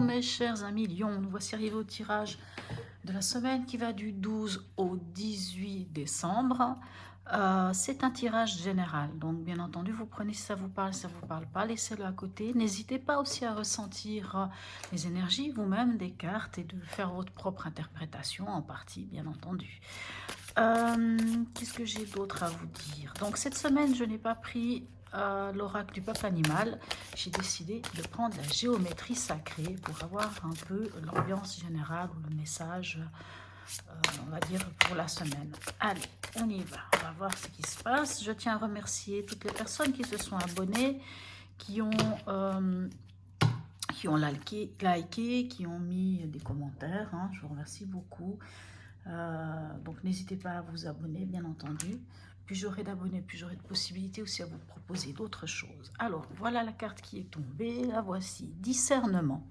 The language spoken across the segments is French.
mes chers amis Lion, nous voici arrivés au tirage de la semaine qui va du 12 au 18 décembre. C'est un tirage général, donc bien entendu, vous prenez si ça vous parle pas, laissez-le à côté. N'hésitez pas aussi à ressentir les énergies vous-même des cartes et de faire votre propre interprétation en partie, bien entendu. Qu'est-ce que j'ai d'autre à vous dire? Donc cette semaine, je n'ai pas pris l'oracle du peuple animal. J'ai décidé de prendre la géométrie sacrée pour avoir un peu l'ambiance générale ou le message, on va dire, pour la semaine. Allez, on y va. On va voir ce qui se passe. Je tiens à remercier toutes les personnes qui se sont abonnées, qui ont liké, qui ont mis des commentaires. Hein. Je vous remercie beaucoup. Donc n'hésitez pas à vous abonner, bien entendu. Plus j'aurai d'abonnés, plus j'aurai de possibilités aussi à vous proposer d'autres choses. Alors, voilà la carte qui est tombée. La voici. Discernement.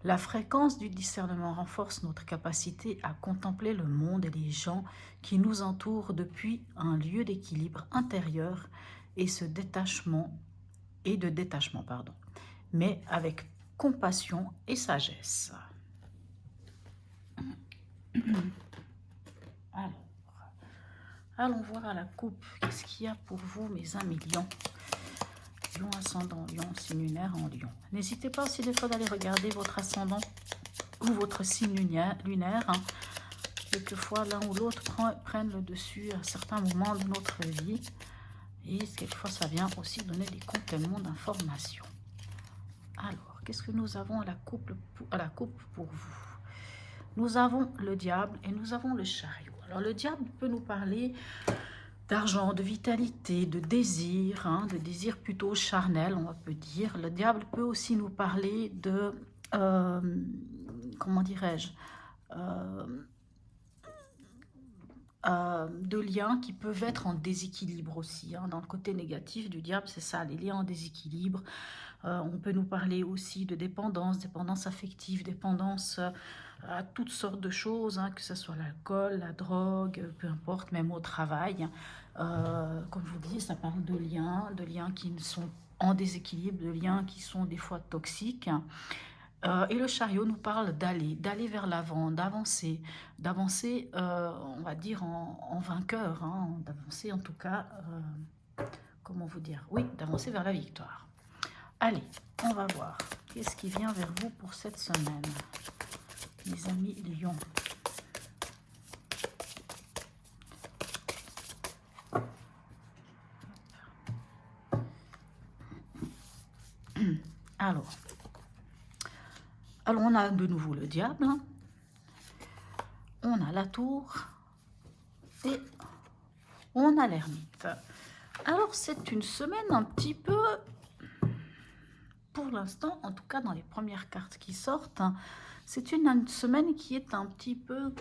La fréquence du discernement renforce notre capacité à contempler le monde et les gens qui nous entourent depuis un lieu d'équilibre intérieur et de détachement, mais avec compassion et sagesse. Alors, allons voir à la coupe, qu'est-ce qu'il y a pour vous, mes amis Lion. Lion, ascendant, Lion, signe lunaire en Lion. N'hésitez pas aussi des fois d'aller regarder votre ascendant ou votre signe lunaire. Hein. Quelquefois, l'un ou l'autre prennent le dessus à certains moments de notre vie. Et quelquefois, ça vient aussi donner des compléments d'informations. Alors, qu'est-ce que nous avons à la coupe pour vous? Nous avons le diable et nous avons le chariot. Alors, le diable peut nous parler d'argent, de vitalité, de désir, hein, de désir plutôt charnel, on peut dire. Le diable peut aussi nous parler de, comment dirais-je, de liens qui peuvent être en déséquilibre aussi. Hein. Dans le côté négatif du diable, c'est ça, les liens en déséquilibre. On peut nous parler aussi de dépendance affective, dépendance à toutes sortes de choses, hein, que ce soit l'alcool, la drogue, peu importe, même au travail. Comme je vous dis, ça parle de liens qui sont en déséquilibre, de liens qui sont des fois toxiques. Et le chariot nous parle d'aller vers l'avant, d'avancer, on va dire, en vainqueur, hein, d'avancer en tout cas, comment vous dire, oui, d'avancer vers la victoire. Allez, on va voir. Qu'est-ce qui vient vers vous pour cette semaine, mes amis Lion? Alors, on a de nouveau le diable. On a la tour. Et on a l'ermite. Alors, c'est une semaine un petit peu... Pour l'instant, en tout cas dans les premières cartes qui sortent, hein, c'est une semaine qui est un petit peu,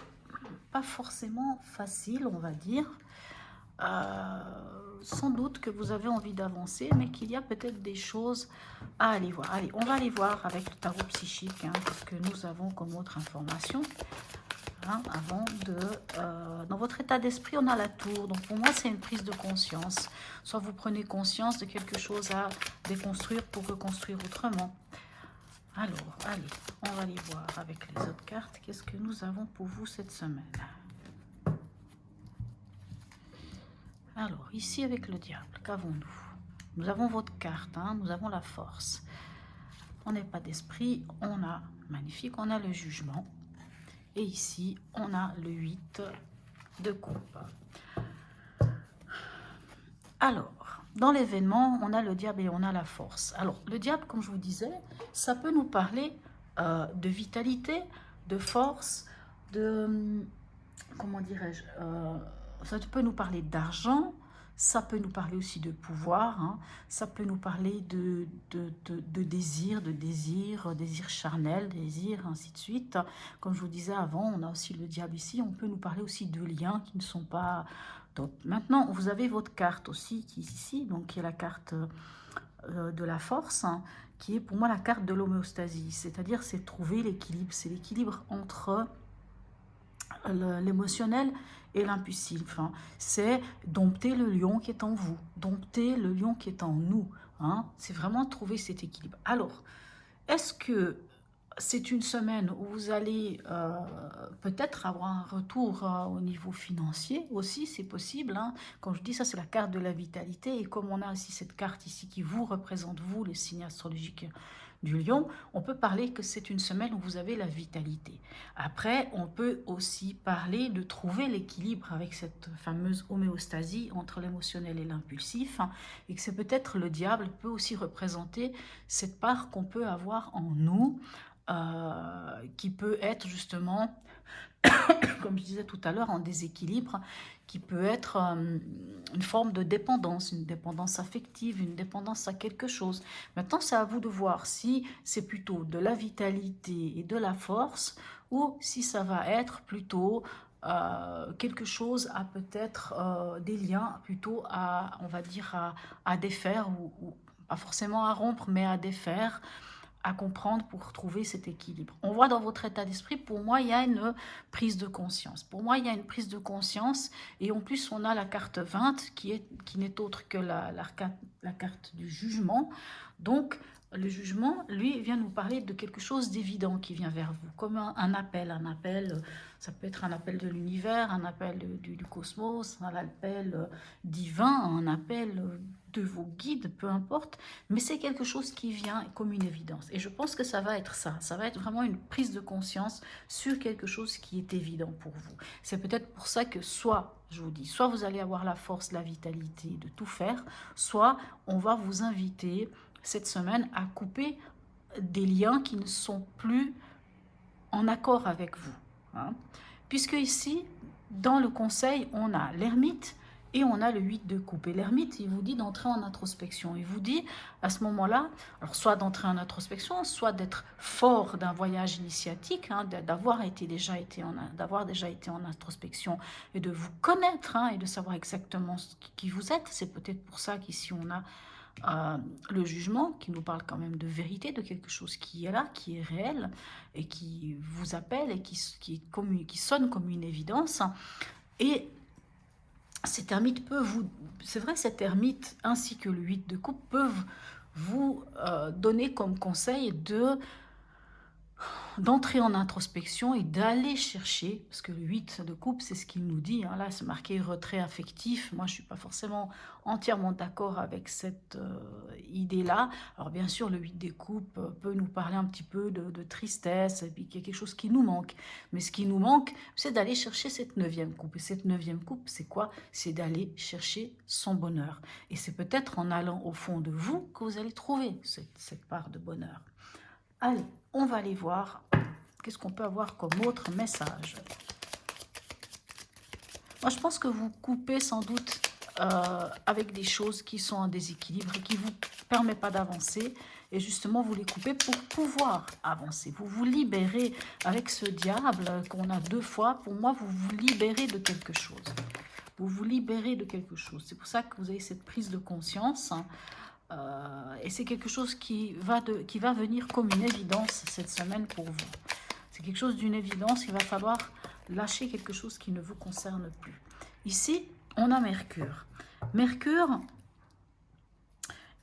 pas forcément facile, on va dire. Sans doute que vous avez envie d'avancer, mais qu'il y a peut-être des choses à aller voir. Allez, on va aller voir avec le tarot psychique, hein, ce que nous avons comme autre information. Hein, avant de... dans votre état d'esprit, on a la tour. Donc, pour moi, c'est une prise de conscience. Soit vous prenez conscience de quelque chose à déconstruire pour reconstruire autrement. Alors, allez, on va aller voir avec les autres cartes. Qu'est-ce que nous avons pour vous cette semaine? Alors, ici, avec le diable, qu'avons-nous? Nous avons votre carte, hein, nous avons la force. On n'est pas d'esprit, on a, magnifique, on a le jugement. Et ici, on a le 8 de coupe. Alors, dans l'événement, on a le diable et on a la force. Alors, le diable, comme je vous disais, ça peut nous parler de vitalité, de force, de... Comment dirais-je, ça peut nous parler d'argent, ça peut nous parler aussi de pouvoir, hein, ça peut nous parler de désir, désir charnel, désir, ainsi de suite. Comme je vous disais avant, on a aussi le diable ici, on peut nous parler aussi de liens qui ne sont pas... Donc, maintenant, vous avez votre carte aussi qui est ici, donc qui est la carte de la force, hein, qui est pour moi la carte de l'homéostasie, c'est-à-dire c'est trouver l'équilibre, c'est l'équilibre entre l'émotionnel et l'impulsif. Hein. C'est dompter le lion qui est en vous, dompter le lion qui est en nous. Hein. C'est vraiment trouver cet équilibre. Alors, est-ce que c'est une semaine où vous allez peut-être avoir un retour au niveau financier aussi, c'est possible, hein. Comme je dis, ça c'est la carte de la vitalité. Et comme on a aussi cette carte ici qui vous représente, vous, le signe astrologique du lion, on peut parler que c'est une semaine où vous avez la vitalité. Après, on peut aussi parler de trouver l'équilibre avec cette fameuse homéostasie entre l'émotionnel et l'impulsif, hein, et que c'est peut-être le diable peut aussi représenter cette part qu'on peut avoir en nous, qui peut être justement, comme je disais tout à l'heure, en déséquilibre, qui peut être une forme de dépendance, une dépendance affective, une dépendance à quelque chose. Maintenant, c'est à vous de voir si c'est plutôt de la vitalité et de la force, ou si ça va être plutôt quelque chose à peut-être des liens plutôt à, on va dire, à défaire, ou pas forcément à rompre, mais à défaire, à comprendre pour trouver cet équilibre. On voit dans votre état d'esprit, pour moi, il y a une prise de conscience. Pour moi, il y a une prise de conscience, et en plus, on a la carte 20 qui n'est autre que la carte du jugement. Donc, le jugement, lui, vient nous parler de quelque chose d'évident qui vient vers vous, comme un appel. Un appel, ça peut être un appel de l'univers, un appel du cosmos, un appel divin, un appel de vos guides, peu importe, mais c'est quelque chose qui vient comme une évidence. Et je pense que ça va être ça. Ça va être vraiment une prise de conscience sur quelque chose qui est évident pour vous. C'est peut-être pour ça que soit, je vous dis, soit vous allez avoir la force, la vitalité de tout faire, soit on va vous inviter cette semaine à couper des liens qui ne sont plus en accord avec vous, hein. Puisque ici, dans le conseil, on a l'ermite et on a le 8 de coupe. Et l'ermite, il vous dit d'entrer en introspection. Il vous dit à ce moment-là, alors soit d'entrer en introspection, soit d'être fort d'un voyage initiatique, hein, d'avoir déjà été en introspection et de vous connaître, hein, et de savoir exactement qui vous êtes. C'est peut-être pour ça qu'ici on a le jugement qui nous parle quand même de vérité, de quelque chose qui est là, qui est réel et qui vous appelle et qui sonne comme une évidence. Et cet ermite peut vous... C'est vrai, cet ermite ainsi que le 8 de coupe peuvent vous donner comme conseil d'entrer en introspection et d'aller chercher, parce que le 8 de coupe, c'est ce qu'il nous dit, hein, là c'est marqué retrait affectif. Moi je ne suis pas forcément entièrement d'accord avec cette idée-là. Alors bien sûr le 8 des coupes peut nous parler un petit peu de tristesse, et puis qu'il y a quelque chose qui nous manque. Mais ce qui nous manque, c'est d'aller chercher cette 9e coupe. Et cette 9e coupe, c'est quoi? C'est d'aller chercher son bonheur. Et c'est peut-être en allant au fond de vous que vous allez trouver cette part de bonheur. Allez, on va aller voir qu'est-ce qu'on peut avoir comme autre message. Moi, je pense que vous coupez sans doute avec des choses qui sont en déséquilibre et qui ne vous permettent pas d'avancer. Et justement, vous les coupez pour pouvoir avancer. Vous vous libérez avec ce diable qu'on a 2 fois. Pour moi, vous vous libérez de quelque chose. Vous vous libérez de quelque chose. C'est pour ça que vous avez cette prise de conscience, hein. Et c'est quelque chose qui va venir comme une évidence cette semaine pour vous. C'est quelque chose d'une évidence, il va falloir lâcher quelque chose qui ne vous concerne plus. Ici, on a Mercure. Mercure,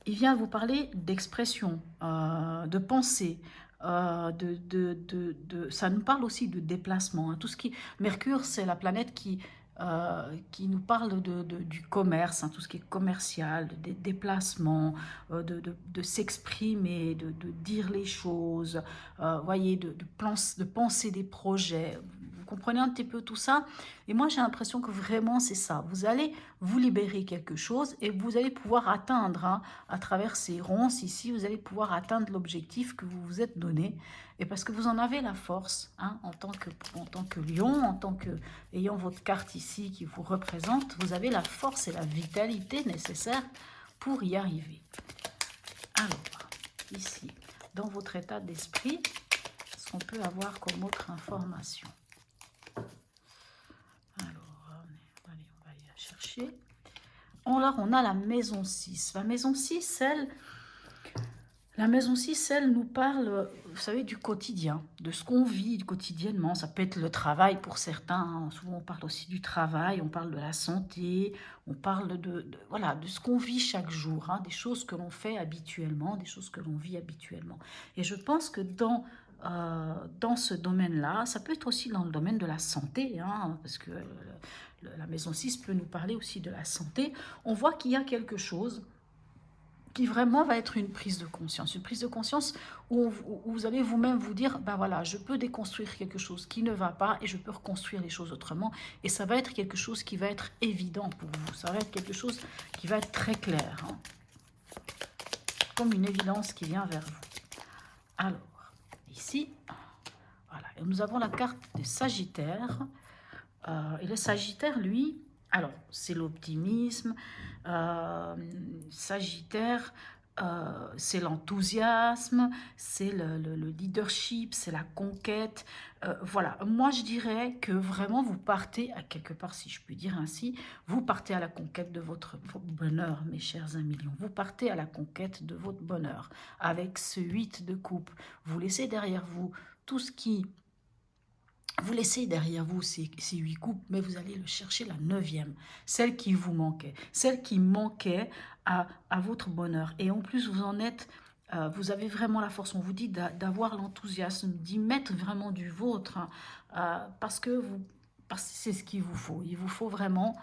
il vient vous parler d'expression, de pensée, ça nous parle aussi de déplacement, hein. Mercure, c'est la planète qui nous parle du commerce, hein, tout ce qui est commercial, des déplacements, de s'exprimer, de dire les choses, voyez, de penser des projets. Vous comprenez un petit peu tout ça? Et moi, j'ai l'impression que vraiment, c'est ça. Vous allez vous libérer quelque chose et vous allez pouvoir atteindre, hein, à travers ces ronces ici, vous allez pouvoir atteindre l'objectif que vous vous êtes donné. Et parce que vous en avez la force, hein, en tant que lion, ayant votre carte ici qui vous représente, vous avez la force et la vitalité nécessaires pour y arriver. Alors, ici, dans votre état d'esprit, ce qu'on peut avoir comme autre information. Alors, allez, on va y chercher. Alors, on a la maison 6. La maison 6, elle nous parle, vous savez, du quotidien, de ce qu'on vit quotidiennement. Ça peut être le travail pour certains, hein. Souvent, on parle aussi du travail, on parle de la santé, on parle voilà, de ce qu'on vit chaque jour, hein, des choses que l'on fait habituellement, des choses que l'on vit habituellement. Et je pense que dans dans ce domaine-là. Ça peut être aussi dans le domaine de la santé, hein, parce que la maison 6 peut nous parler aussi de la santé. On voit qu'il y a quelque chose qui vraiment va être une prise de conscience où vous allez vous-même vous dire, ben voilà, je peux déconstruire quelque chose qui ne va pas et je peux reconstruire les choses autrement. Et ça va être quelque chose qui va être évident pour vous, ça va être quelque chose qui va être très clair, hein, comme une évidence qui vient vers vous. Alors, ici, voilà, et nous avons la carte des Sagittaires. Et le Sagittaire, lui, alors, c'est l'optimisme. Sagittaire, c'est l'enthousiasme, c'est le leadership, c'est la conquête. Voilà, moi je dirais que vraiment vous partez à quelque part, si je puis dire ainsi, vous partez à la conquête de votre bonheur, mes chers amis lions. Vous partez à la conquête de votre bonheur avec ce 8 de coupe. Vous laissez derrière vous tout ce qui... Vous laissez derrière vous ces 8 coupes, mais vous allez le chercher la 9e, celle qui vous manquait, celle qui manquait à votre bonheur. Et en plus, vous en êtes, vous avez vraiment la force, on vous dit d'avoir l'enthousiasme, d'y mettre vraiment du vôtre, hein, parce que c'est ce qu'il vous faut. Il vous faut vraiment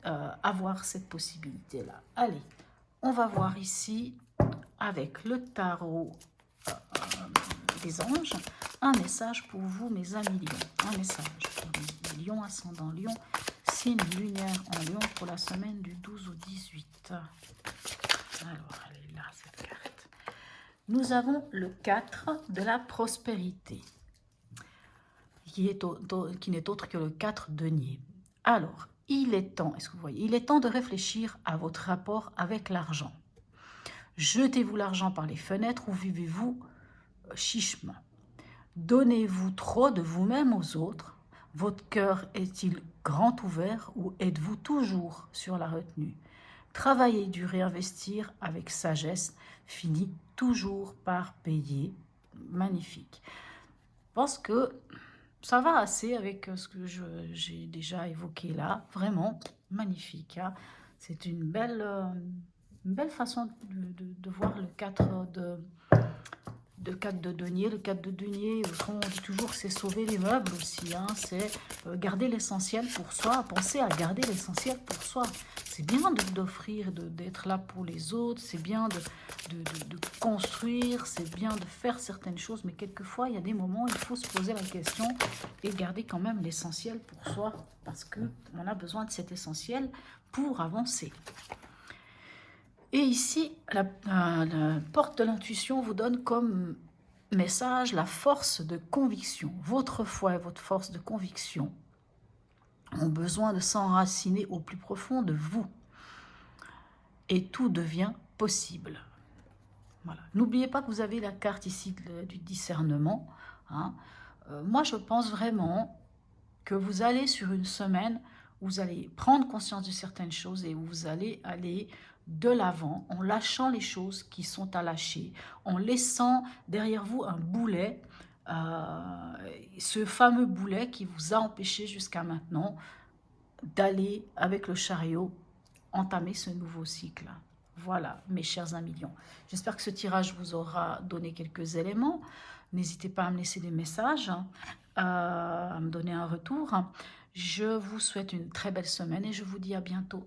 avoir cette possibilité-là. Allez, on va voir ici, avec le tarot des anges, un message pour vous, mes amis lions. Un message pour les lions, ascendant lion, signe lunaire en lion pour la semaine du 12 au 18. Alors, elle est là, cette carte. Nous avons le 4 de la prospérité, qui n'est autre que le 4 denier. Alors, il est temps, est-ce que vous voyez, il est temps de réfléchir à votre rapport avec l'argent. Jetez-vous l'argent par les fenêtres ou vivez-vous chichement? Donnez-vous trop de vous-même aux autres? Votre cœur est-il grand ouvert ou êtes-vous toujours sur la retenue? Travailler dur et investir avec sagesse finit toujours par payer. Magnifique. Je pense que ça va assez avec ce que j'ai déjà évoqué là. Vraiment magnifique, hein. C'est une belle façon de voir le 4 de denier. Le 4 de denier, on dit toujours, c'est sauver les meubles aussi, hein. C'est garder l'essentiel pour soi, penser à garder l'essentiel pour soi. C'est bien d'offrir, d'être là pour les autres, c'est bien de construire, c'est bien de faire certaines choses, mais quelquefois, il y a des moments où il faut se poser la question et garder quand même l'essentiel pour soi, parce qu'on a besoin de cet essentiel pour avancer. Et ici, la porte de l'intuition vous donne comme message la force de conviction. Votre foi et votre force de conviction ont besoin de s'enraciner au plus profond de vous. Et tout devient possible. Voilà. N'oubliez pas que vous avez la carte ici du discernement, hein. Moi, je pense vraiment que vous allez sur une semaine où vous allez prendre conscience de certaines choses et où vous allez aller de l'avant en lâchant les choses qui sont à lâcher, en laissant derrière vous un boulet, ce fameux boulet qui vous a empêché jusqu'à maintenant d'aller avec le chariot entamer ce nouveau cycle. Voilà, mes chers amis lions. J'espère que ce tirage vous aura donné quelques éléments. N'hésitez pas à me laisser des messages, à me donner un retour. Je vous souhaite une très belle semaine et je vous dis à bientôt.